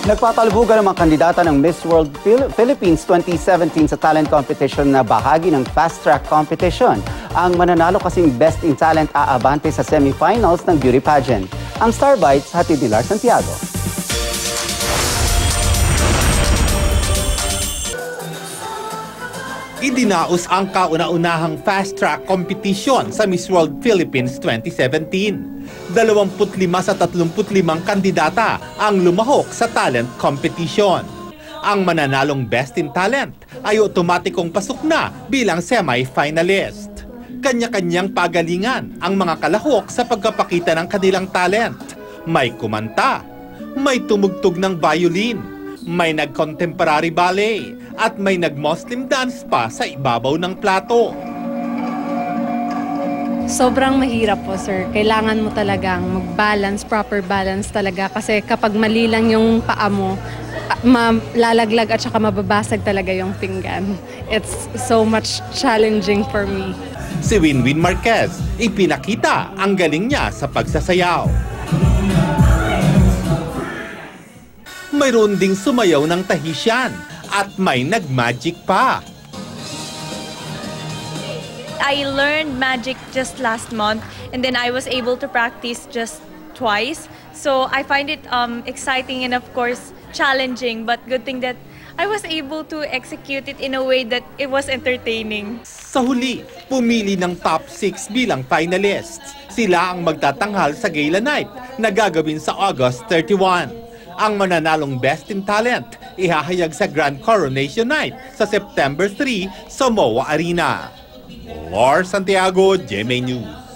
Nagpapalubugan ang mga kandidata ng Miss World Philippines 2017 sa talent competition na bahagi ng Fast Track Competition. Ang mananalo kasing Best in Talent aabante sa semifinals ng beauty pageant. Ang Star Bites, hatid ni Lars Santiago. Idinaos ang kauna-unahang Fast Track Competition sa Miss World Philippines 2017. 25 sa 35 kandidata ang lumahok sa talent competition. Ang mananalong Best in Talent ay otomatikong pasok na bilang semi-finalist. Kanya-kanyang pagalingan ang mga kalahok sa pagkapakita ng kanilang talent. May kumanta, may tumugtog ng violin, may nag-contemporary ballet, at may nag-Muslim dance pa sa ibabaw ng plato. Sobrang mahirap po, sir. Kailangan mo talagang mag-balance, proper balance talaga. Kasi kapag mali lang yung paa mo, lalaglag at saka mababasag talaga yung pinggan. It's so much challenging for me. Si Winwin Marquez, ipinakita ang galing niya sa pagsasayaw. Mayroon ding sumayaw ng Tahitian at may nag-magic pa. I learned magic just last month and then I was able to practice just twice. So I find it exciting and of course challenging, but good thing that I was able to execute it in a way that it was entertaining. Sa huli, pumili ng top 6 bilang finalists. Sila ang magtatanghal sa gala night na gagawin sa August 31. Ang mananalong Best in Talent ihahayag sa Grand Coronation Night sa September 3 sa MOA Arena. Lars Santiago, GMA News.